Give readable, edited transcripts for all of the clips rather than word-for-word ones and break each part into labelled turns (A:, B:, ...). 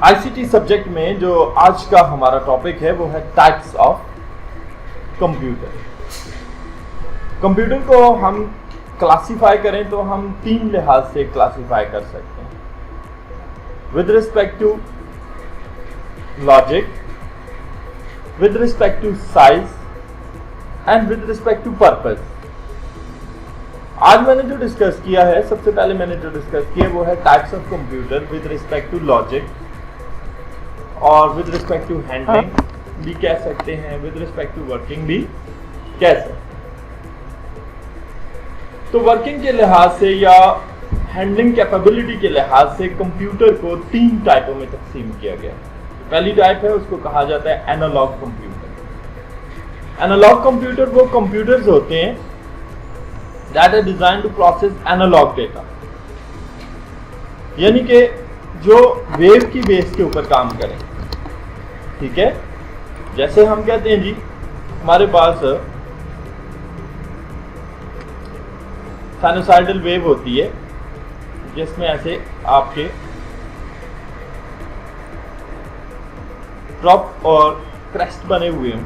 A: ICT subject में जो आज का हमारा टॉपिक है वो है टाइप्स ऑफ कंप्यूटर। कंप्यूटर को हम क्लासिफाई करें तो हम तीन लिहाज से क्लासिफाई कर सकते हैं, with respect to logic, with respect to size and with respect to purpose. आज मैंने जो डिस्कस किया है, सबसे पहले मैंने जो डिस्कस किया वो है types of computer with respect to logic और विद रिस्पेक्ट टू हैंडलिंग भी कह सकते हैं, विद रिस्पेक्ट टू वर्किंग भी कह सकते हैं। तो वर्किंग के लिहाज से या हैंडलिंग कैपेबिलिटी के लिहाज से कंप्यूटर को तीन टाइपों में तकसीम किया गया है। पहली टाइप है, उसको कहा जाता है एनालॉग कंप्यूटर। एनालॉग कंप्यूटर वो कंप्यूटर्स होते हैं that are designed to process analog data, यानी कि जो वेव की बेस के ऊपर काम करें। ठीक है, जैसे हम कहते हैं जी हमारे पास साइनोसाइडल वेव होती है जिसमें ऐसे आपके ड्रॉप और क्रेस्ट बने हुए हों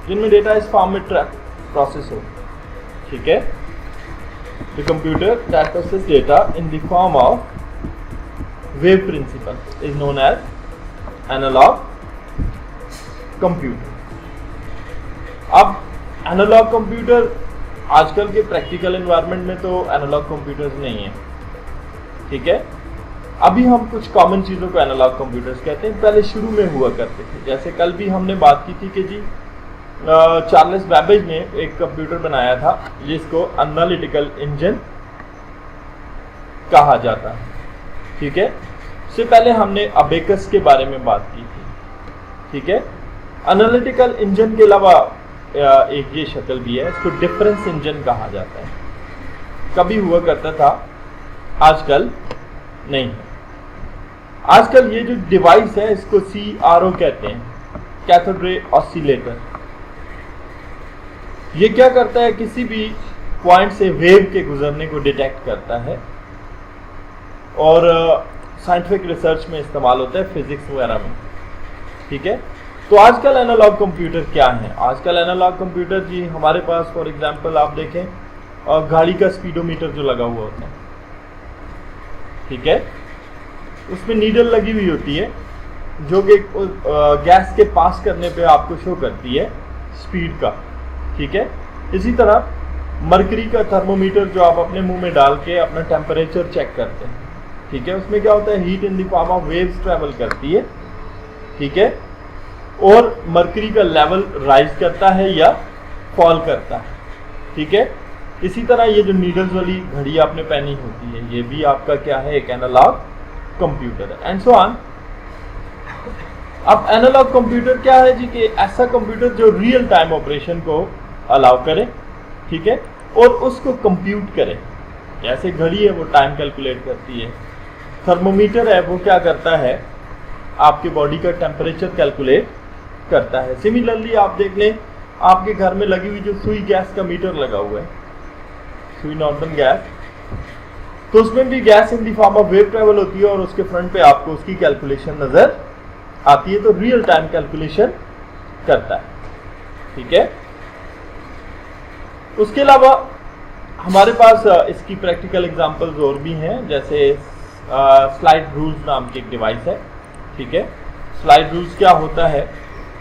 A: जिनमें डेटा इस फॉर्म में प्रोसेस हो। ठीक है, the computer that process data in the form of wave principle is known as analog computer. अब एनालॉग कंप्यूटर आजकल के प्रैक्टिकल एनवायरनमेंट में तो एनालॉग कंप्यूटर्स नहीं है। ठीक है, अभी हम कुछ कॉमन चीज़ों को एनालॉग कंप्यूटर्स कहते हैं, पहले शुरू में हुआ करते थे। जैसे कल भी हमने बात की थी कि जी चार्ल्स बैबेज ने एक कंप्यूटर बनाया था जिसको एनालिटिकल इंजन कहा जाता है। ठीक है, इससे पहले हमने अबेकस के बारे में बात की थी। ठीक है, एनालिटिकल इंजन के अलावा एक ये शक्ल भी है, इसको डिफरेंस इंजन कहा जाता है। कभी हुआ करता था, आजकल नहीं है। आजकल ये जो डिवाइस है इसको CRO कहते हैं, कैथोड रे ऑसिलेटर। ये क्या करता है, किसी भी पॉइंट से वेव के गुजरने को डिटेक्ट करता है और साइंटिफिक रिसर्च में इस्तेमाल होता है, फिजिक्स वगैरह में। ठीक है, तो आजकल एनालॉग कंप्यूटर क्या है? आजकल एनालॉग कंप्यूटर जी हमारे पास फॉर एग्जांपल आप देखें गाड़ी का स्पीडोमीटर जो लगा हुआ होता है। ठीक है, उसमें नीडल लगी हुई होती है जो कि गैस के पास करने पे आपको शो करती है स्पीड का। ठीक है, इसी तरह मरकरी का थर्मोमीटर जो आप अपने मुंह में डाल के अपना टेम्परेचर चेक करते हैं। ठीक है, उसमें क्या होता है, heat in the form of waves travel करती है। ठीक है, और मरकरी का लेवल राइज करता है या फॉल करता है। ठीक है, इसी तरह ये जो नीडल्स वाली घड़ी आपने पहनी होती है ये भी आपका क्या है, एक एनालॉग कंप्यूटर है, एंड सो ऑन। अब एनालॉग कंप्यूटर क्या है जी, कि ऐसा कंप्यूटर जो रियल टाइम ऑपरेशन को अलाउ करे। ठीक है, और उसको कंप्यूट करे। जैसे घड़ी है वो टाइम कैलकुलेट करती है, थर्मोमीटर है वो क्या करता है, आपके बॉडी का टेम्परेचर कैलकुलेट करता है। सिमिलरली आप देख लें, आपके घर में लगी हुई जो सुई गैस का मीटर लगा हुआ है, सुई नॉर्मल गैस, तो उसमें भी gas in the form of wave travel होती है और उसके फ्रंट पे आपको उसकी कैलकुलेशन नजर आती है, तो रियल टाइम कैलकुलेशन करता है। ठीक है, उसके अलावा हमारे पास इसकी प्रैक्टिकल एग्जांपल्स और भी हैं, जैसे स्लाइड रूल्स नाम की एक डिवाइस है। ठीक है, स्लाइड रूल्स क्या होता है,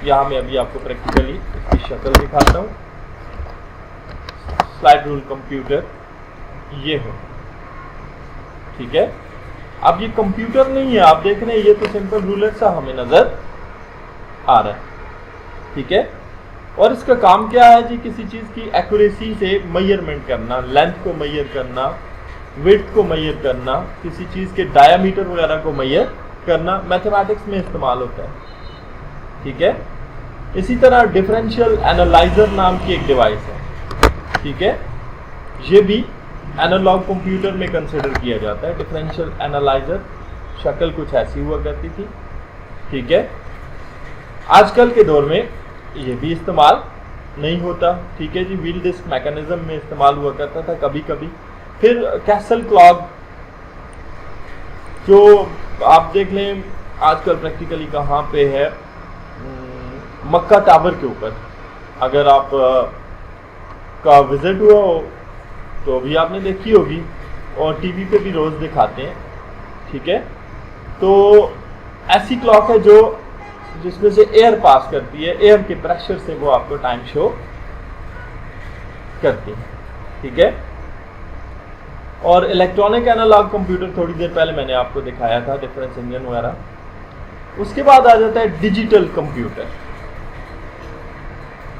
A: यहाँ मैं अभी आपको प्रैक्टिकली इसकी शक्ल दिखाता हूँ। स्लाइड रूल कंप्यूटर ये हो। ठीक है, अब ये कंप्यूटर नहीं है, आप देख रहे हैं ये तो सिंपल रूलर सा हमें नजर आ रहा है। ठीक है, और इसका काम क्या है जी, किसी चीज की एक्यूरेसी से मेजरमेंट करना, लेंथ को मेजर करना, विड्थ को मेजर करना, किसी चीज के डायामीटर वगैरह को मेजर करना, मैथमेटिक्स में इस्तेमाल होता है। ठीक है, इसी तरह डिफरेंशियल एनालाइजर नाम की एक डिवाइस है। ठीक है, ये भी एनालॉग कंप्यूटर में कंसिडर किया जाता है। डिफरेंशियल एनालाइजर शक्ल कुछ ऐसी हुआ करती थी। ठीक है, आजकल के दौर में ये भी इस्तेमाल नहीं होता। ठीक है जी, व्हील डिस्क मैकेनिज्म में इस्तेमाल हुआ करता था कभी कभी। फिर कैसल क्लॉक जो आप देख लें आजकल प्रैक्टिकली कहाँ पे है, मक्का टावर के ऊपर अगर आप का विजिट हुआ हो तो अभी आपने देखी होगी, और टीवी पे भी रोज दिखाते हैं, ठीक है। तो ऐसी क्लॉक है जो जिसमें से एयर पास करती है, एयर के प्रेशर से वो आपको टाइम शो करती है, ठीक है। और इलेक्ट्रॉनिक एनालॉग कंप्यूटर थोड़ी देर पहले मैंने आपको दिखाया था, डिफरेंस इंजन वगैरह। उसके बाद आ जाता है डिजिटल कंप्यूटर।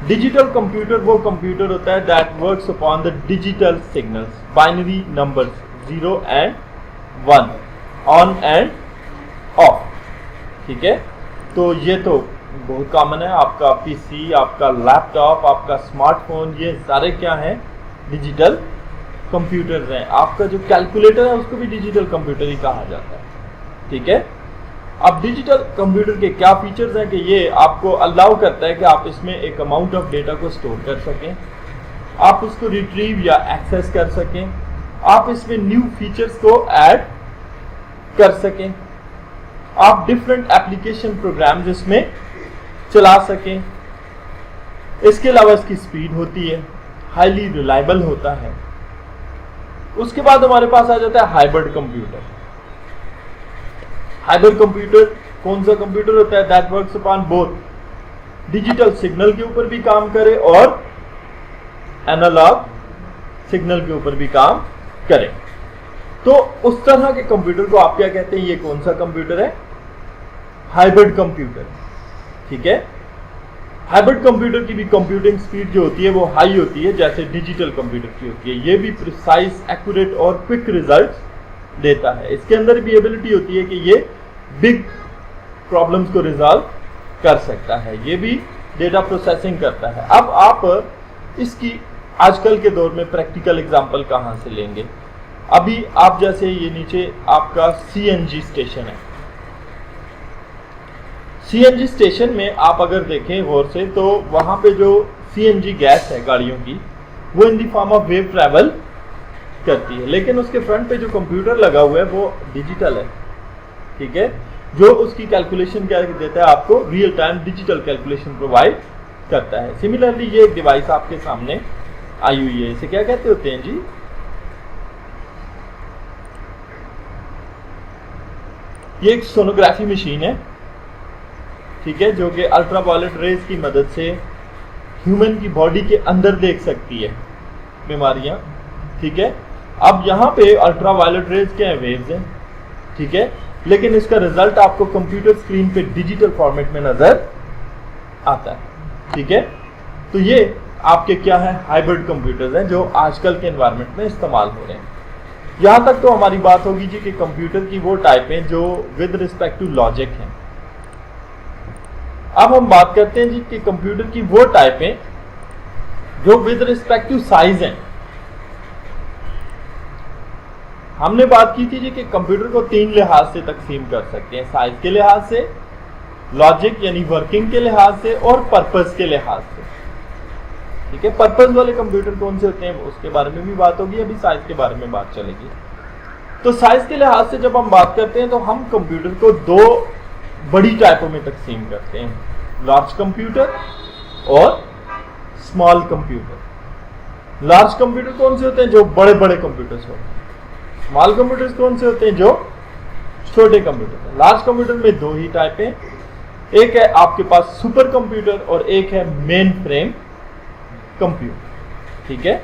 A: डिजिटल कंप्यूटर वो कंप्यूटर होता है that works upon the digital signals, binary numbers 0 and 1, on end of, ठीक है। तो ये तो बहुत कॉमन है, आपका पीसी, आपका लैपटॉप, आपका स्मार्टफोन, ये सारे क्या हैं, डिजिटल कंप्यूटर हैं। आपका जो कैलकुलेटर है उसको भी डिजिटल कंप्यूटर ही कहा जाता है, ठीक है। अब डिजिटल कंप्यूटर के क्या फीचर्स हैं कि ये आपको अलाउ करता है कि आप इसमें एक अमाउंट ऑफ डेटा को स्टोर कर सकें, आप उसको रिट्रीव या एक्सेस कर सकें, आप इसमें न्यू फीचर्स को ऐड कर सकें, आप डिफरेंट एप्लीकेशन प्रोग्राम जिसमें चला सकें। इसके अलावा इसकी स्पीड होती है, हाईली रिलायबल होता है। उसके बाद हमारे पास आ जाता है हाइब्रिड कंप्यूटर। हाइब्रिड कंप्यूटर कौन सा कंप्यूटर होता है, that works upon both digital signal के ऊपर भी काम करे और एनालॉग सिग्नल के ऊपर भी काम करे। तो उस तरह के कंप्यूटर को आप क्या कहते हैं, ये कौन सा कंप्यूटर है, हाइब्रिड कंप्यूटर, ठीक है। हाइब्रिड कंप्यूटर की भी कंप्यूटिंग स्पीड जो होती है वो हाई होती है जैसे डिजिटल कंप्यूटर की होती है। ये भी प्रिसाइज, एक्यूरेट और क्विक रिजल्ट्स देता है। इसके अंदर भी एबिलिटी होती है कि ये बिग प्रॉब्लम्स को रिजॉल्व कर सकता है, ये भी डेटा प्रोसेसिंग करता है। अब आप इसकी आजकल के दौर में प्रैक्टिकल एग्जांपल कहाँ से लेंगे। अभी आप जैसे ये नीचे आपका सीएनजी स्टेशन है, सीएनजी स्टेशन में आप अगर देखें गौर से तो वहां पे जो सीएनजी गैस है गाड़ियों की वो in the form of wave travel करती है, लेकिन उसके फ्रंट पे जो कंप्यूटर लगा हुआ है वो डिजिटल है, ठीक है, जो उसकी कैलकुलेशन क्या देता है, आपको real time digital calculation provide करता है। सिमिलरली ये एक डिवाइस आपके सामने आई हुई है, इसे क्या कहते होते हैं जी, ये एक सोनोग्राफी मशीन है, ठीक है, जो कि अल्ट्रावायलेट रेज की मदद से ह्यूमन की बॉडी के अंदर देख सकती है बीमारियां, ठीक है। अब यहाँ पे अल्ट्रावायलेट रेज क्या है, वेव्स हैं, ठीक है, लेकिन इसका रिजल्ट आपको कंप्यूटर स्क्रीन पे डिजिटल फॉर्मेट में नजर आता है, ठीक है। तो ये आपके क्या है, हाइब्रिड कंप्यूटर्स हैं जो आजकल के एनवायरनमेंट में इस्तेमाल हो रहे हैं। यहां तक तो हमारी बात होगी जी कि कंप्यूटर की वो टाइप हैं जो विद रिस्पेक्ट टू लॉजिक हैं। अब हम बात करते हैं जी कि कंप्यूटर की वो टाइप हैं जो विद रिस्पेक्ट टू साइज हैं। हमने बात की थी जी कि कंप्यूटर को 3 लिहाज से तकसीम कर सकते हैं, साइज के लिहाज से, लॉजिक यानी वर्किंग के लिहाज से और पर्पस के लिहाज से, ठीक है। पर्पस वाले कंप्यूटर कौन से होते हैं उसके बारे में भी बात होगी, अभी साइज के बारे में बात चलेगी। तो साइज के लिहाज से जब हम बात करते हैं तो हम कंप्यूटर को 2 बड़ी टाइपों में तकसीम करते हैं, लार्ज कंप्यूटर और स्मॉल कंप्यूटर। लार्ज कंप्यूटर कौन से होते हैं, जो बड़े बड़े कंप्यूटर्स होते हैं। स्मॉल कंप्यूटर्स कौन से होते हैं, जो छोटे कंप्यूटर। लार्ज कंप्यूटर में 2 ही टाइप हैं, एक है आपके पास सुपर कंप्यूटर और एक है मेन फ्रेम कंप्यूटर, ठीक है।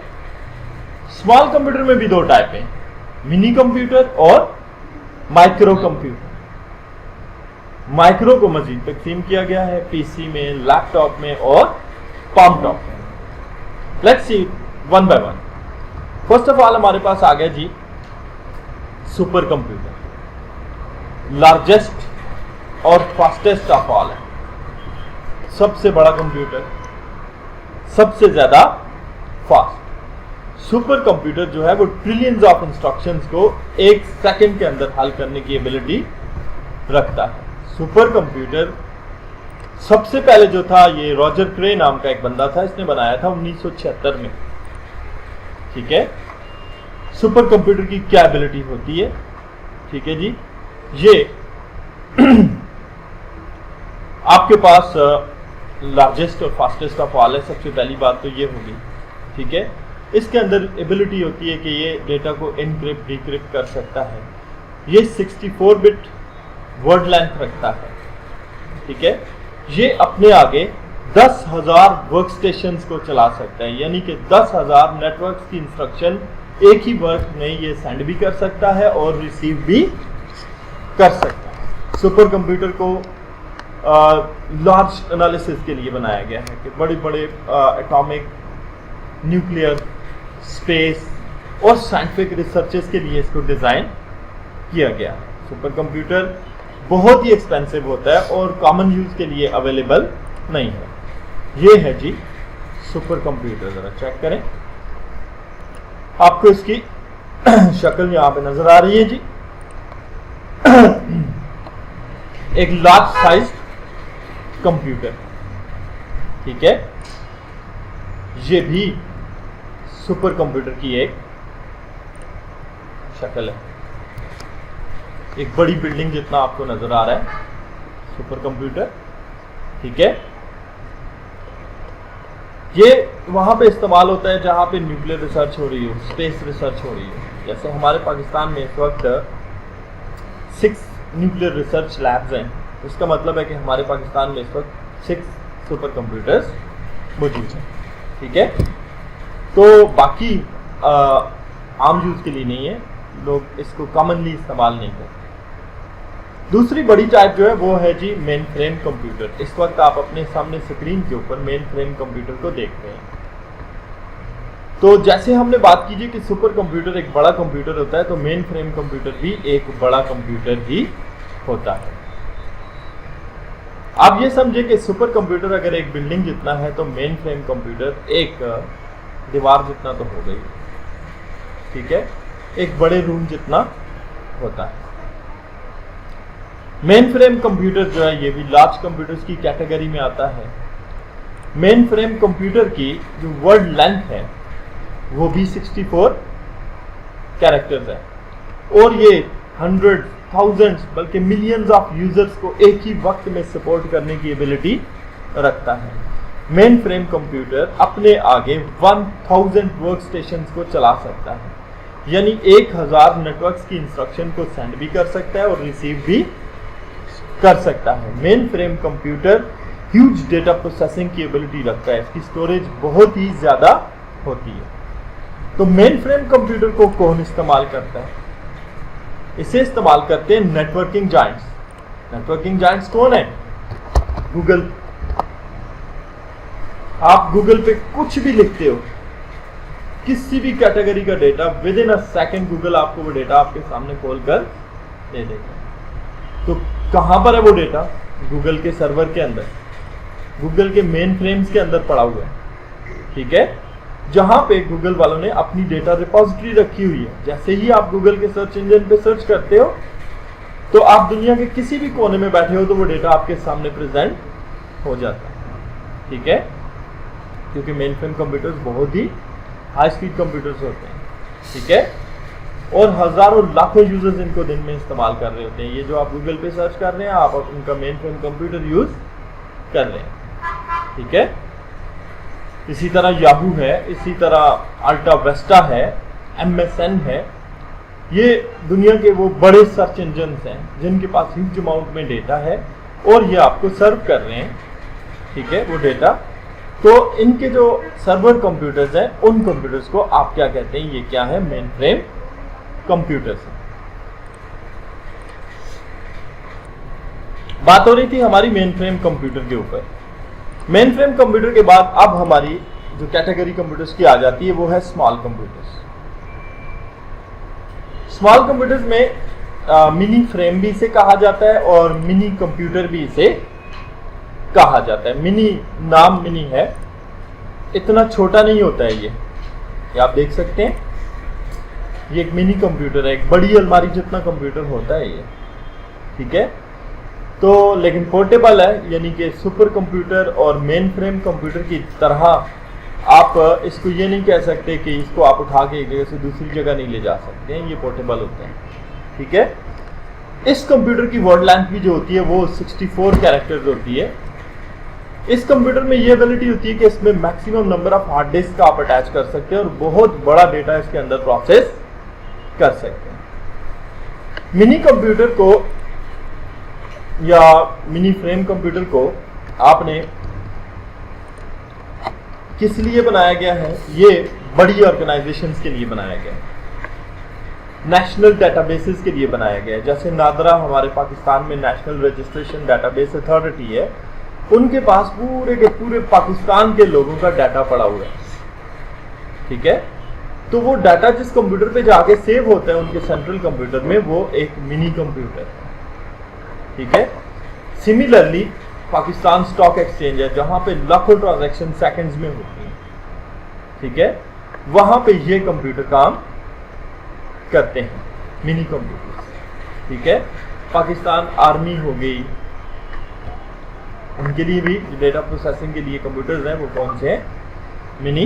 A: स्मॉल कंप्यूटर में भी 2 टाइप हैं, मिनी कंप्यूटर और माइक्रो कंप्यूटर। माइक्रो को मजीद तकसीम किया गया है पीसी में, लैपटॉप में और पाम टॉप में। Let's see one by one. First of all हमारे पास आ गया जी सुपर कंप्यूटर, लार्जेस्ट और फास्टेस्ट ऑफ ऑल है, सबसे बड़ा कंप्यूटर, सबसे ज्यादा फास्ट। सुपर कंप्यूटर जो है वो ट्रिलियंस ऑफ इंस्ट्रक्शंस को 1 सेकंड के अंदर हल करने की एबिलिटी रखता है। सुपर कंप्यूटर सबसे पहले जो था ये रॉजर क्रे नाम का एक बंदा था, इसने बनाया था 1976 में, ठीक है। सुपर कंप्यूटर की क्या एबिलिटी होती है, ठीक है जी, ये आपके पास लार्जेस्ट और फास्टेस्ट ऑफ ऑल है। सबसे पहली बात तो ये होगी, ठीक है। इसके अंदर एबिलिटी होती है कि ये डेटा को इनक्रिप्ट डिक्रिप्ट कर सकता है। ये 64 बिट वर्ड लेंथ रखता है, ठीक है। ये अपने आगे 10,000 वर्क स्टेशन को चला सकता है, यानी कि 10,000 नेटवर्क की इंस्ट्रक्शन एक ही वर्क में ये सेंड भी कर सकता है और रिसीव भी कर सकता है। सुपर कंप्यूटर को लार्ज एनालिसिस के लिए बनाया गया है कि बड़े बड़े एटॉमिक, न्यूक्लियर, स्पेस और साइंटिफिक रिसर्चेस के लिए इसको डिज़ाइन किया गया है। सुपर कंप्यूटर बहुत ही एक्सपेंसिव होता है और कॉमन यूज़ के लिए अवेलेबल नहीं है। ये है जी सुपर कंप्यूटर। ज़रा चेक करें, आपको इसकी शक्ल यहाँ पे नजर आ रही है जी। एक लार्ज साइज कंप्यूटर, ठीक है। ये भी सुपर कंप्यूटर की एक शक्ल है। एक बड़ी बिल्डिंग जितना आपको नजर आ रहा है सुपर कंप्यूटर, ठीक है। ये वहां पे इस्तेमाल होता है जहां पे न्यूक्लियर रिसर्च हो रही हो, स्पेस रिसर्च हो रही हो। जैसे हमारे पाकिस्तान में इस वक्त 6 न्यूक्लियर रिसर्च लैब्स हैं। इसका मतलब है कि हमारे पाकिस्तान में इस वक्त 6 सुपर कंप्यूटर्स मौजूद हैं, ठीक है। तो बाकी आम यूज़ के लिए नहीं है, लोग इसको कॉमनली इस्तेमाल नहीं करते। दूसरी बड़ी टाइप जो है वो है जी मेन फ्रेम कंप्यूटर। इस वक्त आप अपने सामने स्क्रीन के ऊपर मेन फ्रेम कंप्यूटर को देख रहे हैं। तो जैसे हमने बात की जी कि सुपर कंप्यूटर एक बड़ा कंप्यूटर होता है, तो मेन फ्रेम कंप्यूटर भी एक बड़ा कंप्यूटर ही होता है। आप ये समझे कि सुपर कंप्यूटर अगर एक बिल्डिंग जितना है तो मेन फ्रेम कंप्यूटर एक दीवार जितना तो हो गई, ठीक है, एक बड़े रूम जितना होता है। मेन फ्रेम कंप्यूटर जो है ये भी लार्ज कंप्यूटर्स की कैटेगरी में आता है। मेन फ्रेम कंप्यूटर की जो वर्ड लेंथ है वो भी 64 कैरेक्टर्स है और ये 100, thousands बल्कि मिलियंस ऑफ यूजर्स को एक ही वक्त में सपोर्ट करने की एबिलिटी रखता है। मेन फ्रेम कंप्यूटर अपने आगे 1000 वर्क स्टेशन को चला सकता है, यानी 1000 नेटवर्क्स की इंस्ट्रक्शन को सेंड भी कर सकता है और रिसीव भी कर सकता है। Main frame computer huge data processing की एबिलिटी रखता है, इसकी स्टोरेज बहुत ही ज्यादा होती है। तो मेन फ्रेम कंप्यूटर को कौन इस्तेमाल करता है? इसे इस्तेमाल करते हैं नेटवर्किंग जायंट्स। नेटवर्किंग जायंट्स कौन है? गूगल। आप गूगल पे कुछ भी लिखते हो, किसी भी कैटेगरी का data, with in a second Google आपको वो डेटा आपके सामने खोल कर दे देगा। तो कहां पर है वो डेटा? गूगल के सर्वर के अंदर, गूगल के मेन फ्रेम्स के अंदर पड़ा हुआ है, ठीक है, जहां पे गूगल वालों ने अपनी डेटा रिपोजिटरी रखी हुई है। जैसे ही आप गूगल के सर्च इंजन पे सर्च करते हो तो आप दुनिया के किसी भी कोने में बैठे हो तो वो डेटा आपके सामने प्रेजेंट हो जाता है, ठीक है, क्योंकि मेन फ्रेम कंप्यूटर्स बहुत ही हाई स्पीड कंप्यूटर्स होते हैं, ठीक है, और हजारों लाखों यूजर्स इनको दिन में इस्तेमाल कर रहे होते हैं। ये जो आप गूगल पे सर्च कर रहे हैं आप उनका मेन फ्रेम कंप्यूटर यूज कर रहे हैं, ठीक है। इसी तरह याहू है, इसी तरह अल्टा वेस्टा है, MSN है। ये दुनिया के वो बड़े सर्च इंजन हैं जिनके पास ह्यूज अमाउंट में डेटा है और ये आपको सर्व कर रहे हैं, ठीक है, वो डेटा। तो इनके जो सर्वर कंप्यूटर्स हैं उन कंप्यूटर्स को आप क्या कहते हैं? ये क्या है? Main frame computers. बात हो रही थी हमारी मेन फ्रेम कंप्यूटर के ऊपर। मेन फ्रेम कंप्यूटर के बाद अब हमारी जो कैटेगरी कंप्यूटर्स की आ जाती है वो है स्मॉल कंप्यूटर्स। स्मॉल कंप्यूटर्स में मिनी फ्रेम भी इसे कहा जाता है और मिनी कंप्यूटर भी इसे कहा जाता है। मिनी नाम मिनी है, इतना छोटा नहीं होता है ये आप देख सकते हैं, ये एक मिनी कंप्यूटर है, एक बड़ी अलमारी जितना कंप्यूटर होता है ये, ठीक है। तो लेकिन पोर्टेबल है, यानी कि सुपर कंप्यूटर और मेन फ्रेम कंप्यूटर की तरह आप इसको ये नहीं कह सकते कि इसको आप उठा के एक जगह से दूसरी जगह नहीं ले जा सकते हैं, ये पोर्टेबल होते हैं, ठीक है। इस कंप्यूटर की वर्ड लेंथ भी जो होती है वो 64 कैरेक्टर्स होती है। इस कंप्यूटर में ये एबिलिटी होती है कि इसमें maximum number of hard disk आप अटैच कर सकते हैं और बहुत बड़ा डेटा इसके अंदर प्रोसेस कर सकते हैं। मिनी कंप्यूटर को या मिनी फ्रेम कंप्यूटर को आपने किस लिए बनाया गया है? ये बड़ी ऑर्गेनाइजेशंस के लिए बनाया गया है, नेशनल डेटाबेसेस के लिए बनाया गया है। जैसे नादरा हमारे पाकिस्तान में नेशनल रजिस्ट्रेशन डेटाबेस अथॉरिटी है, उनके पास पूरे के पूरे पाकिस्तान के लोगों का डाटा पड़ा हुआ है, ठीक है। तो वो डाटा जिस कंप्यूटर पे जाके सेव होता है उनके सेंट्रल कंप्यूटर में, वो एक मिनी कंप्यूटर है, ठीक है। सिमिलरली पाकिस्तान स्टॉक एक्सचेंज है जहां पे लाखों ट्रांजैक्शन सेकंड्स में होती हैं, ठीक है, वहां पे ये कंप्यूटर काम करते हैं, मिनी कंप्यूटर, ठीक है। पाकिस्तान आर्मी हो गई, उनके लिए भी डेटा प्रोसेसिंग के लिए कंप्यूटर्स हैं, वो कौन से हैं? मिनी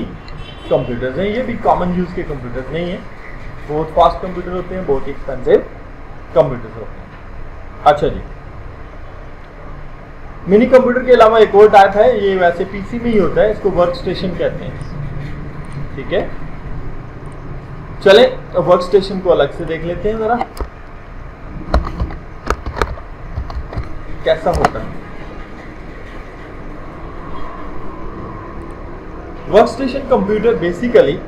A: कंप्यूटर्स हैं। ये भी कॉमन यूज के कंप्यूटर्स नहीं है, बहुत फास्ट कंप्यूटर होते हैं, बहुत एक्सपेंसिव कंप्यूटर्स होते हैं। अच्छा जी, मिनी कंप्यूटर के अलावा एक और टाइप है, ये वैसे पीसी में ही होता है, इसको वर्क स्टेशन कहते हैं, ठीक है। चले वर्क स्टेशन को अलग से देख लेते हैं जरा कैसा होता है। वर्क स्टेशन कंप्यूटर बेसिकली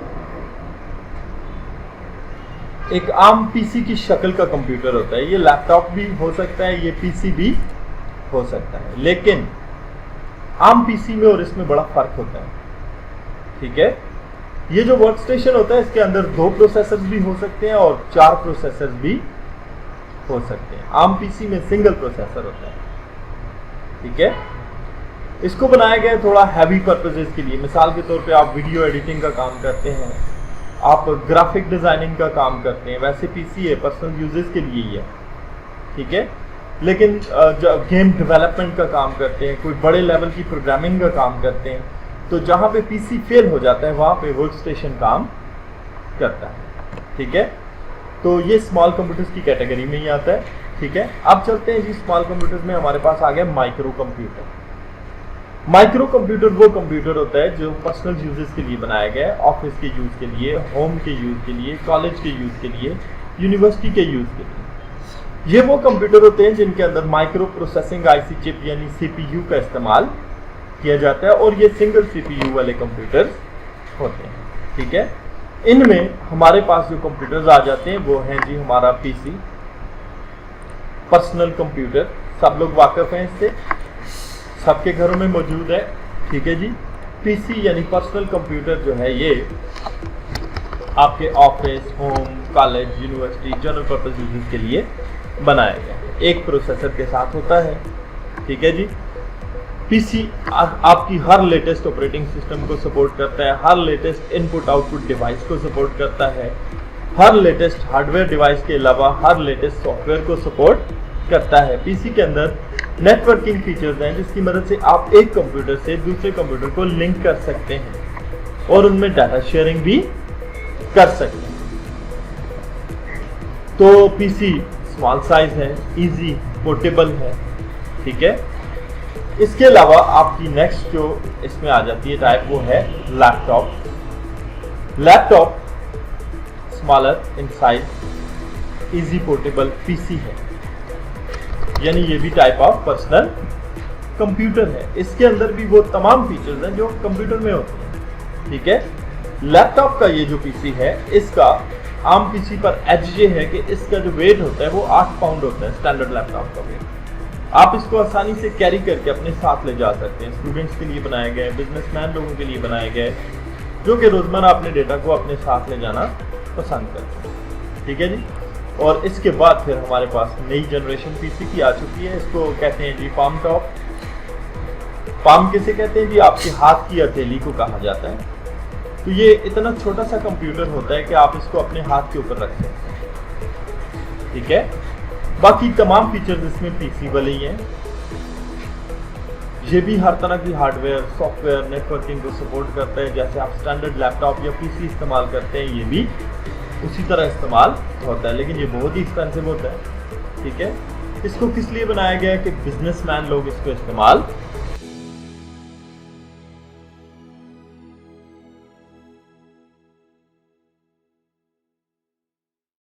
A: एक आम पीसी की शक्ल का कंप्यूटर होता है। ये लैपटॉप भी हो सकता है, ये पीसी भी हो सकता है, लेकिन आम पीसी में और इसमें बड़ा फर्क होता है, ठीक है। ये जो वर्क स्टेशन होता है इसके अंदर 2 प्रोसेसर्स भी हो सकते हैं और 4 प्रोसेसर्स भी हो सकते हैं। आम पीसी में सिंगल प्रोसेसर होता है, ठीक है। इसको बनाया गया है थोड़ा हैवी पर्पसेस के लिए। मिसाल के तौर पे आप वीडियो एडिटिंग का काम करते हैं, आप ग्राफिक डिजाइनिंग का काम करते हैं, वैसे पीसी है पर्सनल यूजेस के लिए ही है, ठीक है। लेकिन जब गेम डेवलपमेंट का काम करते हैं, कोई बड़े लेवल की प्रोग्रामिंग का काम करते हैं, तो जहां पे पीसी फेल हो जाता है वहां पे वर्क स्टेशन काम करता है, ठीक है। तो ये स्मॉल कंप्यूटर्स की कैटेगरी में ही आता है, ठीक है। अब चलते हैं जी स्मॉल कंप्यूटर्स में हमारे पास आ गया माइक्रो कंप्यूटर। माइक्रो कंप्यूटर वो कंप्यूटर होता है जो पर्सनल यूजेस के लिए बनाया गया है, ऑफिस के यूज के लिए, होम के यूज के लिए, कॉलेज के यूज के लिए, यूनिवर्सिटी के यूज के लिए। ये वो कंप्यूटर होते हैं जिनके अंदर माइक्रो प्रोसेसिंग आईसी चिप यानी सीपीयू का इस्तेमाल किया जाता है और ये सिंगल सीपीयू वाले कंप्यूटर्स होते हैं, ठीक है। इनमें हमारे पास जो कंप्यूटर्स आ जाते हैं वो हैं जी हमारा पीसी, पर्सनल कंप्यूटर, सब लोग वाकिफ हैं इससे, सबके घरों में मौजूद है, ठीक है जी। पीसी यानी पर्सनल कंप्यूटर जो है ये आपके office, home, college, university, general purpose uses के लिए बनाया गया है, एक प्रोसेसर के साथ होता है, ठीक है जी। पीसी आपकी हर लेटेस्ट ऑपरेटिंग सिस्टम को सपोर्ट करता है, हर लेटेस्ट इनपुट आउटपुट डिवाइस को सपोर्ट करता है, हर लेटेस्ट हार्डवेयर डिवाइस के अलावा हर लेटेस्ट सॉफ्टवेयर को सपोर्ट करता है। पीसी के अंदर नेटवर्किंग फीचर्स हैं जिसकी मदद से आप एक कंप्यूटर से दूसरे कंप्यूटर को लिंक कर सकते हैं और उनमें डाटा शेयरिंग भी कर सकते हैं। तो पीसी स्मॉल साइज है, इजी, पोर्टेबल है, ठीक है। इसके अलावा आपकी नेक्स्ट जो इसमें आ जाती है टाइप वो है laptop. Laptop smaller in size, easy portable PC है, यानी ये भी टाइप ऑफ पर्सनल कंप्यूटर है। इसके अंदर भी वो तमाम फीचर्स हैं जो कंप्यूटर में होते हैं, ठीक है। लैपटॉप का ये जो पीसी है इसका आम पीसी पर एज ये है कि इसका जो वेट होता है वो 8 पाउंड होता है, स्टैंडर्ड लैपटॉप का वेट। आप इसको आसानी से कैरी करके अपने साथ ले जा सकते हैं। स्टूडेंट्स के लिए बनाया गया है, बिजनेसमैन लोगों के लिए बनाया गया है जो कि रोजमर्रा अपने डेटा को अपने साथ ले जाना पसंद करते हैं, ठीक है जी। और इसके बाद फिर हमारे पास नई जनरेशन पीसी की आ चुकी है, इसको कहते हैं जी पाम टॉप। पाम किसे कहते हैं जी? आपके हाथ की हथेली को कहा जाता है। तो ये इतना छोटा सा कंप्यूटर होता है कि आप इसको अपने हाथ के ऊपर रख सकते हैं, ठीक है। बाकी तमाम फीचर्स इसमें पीसी वाले ही हैं। ये भी हर तरह की हार्डवेयर, सॉफ्टवेयर, नेटवर्किंग को सपोर्ट करता है। जैसे आप स्टैंडर्ड लैपटॉप या पीसी इस्तेमाल करते हैं, ये भी उसी तरह इस्तेमाल होता है, लेकिन ये बहुत ही एक्सपेंसिव होता है। ठीक है। इसको किस लिए बनाया गया है कि बिजनेसमैन लोग इसको इस्तेमाल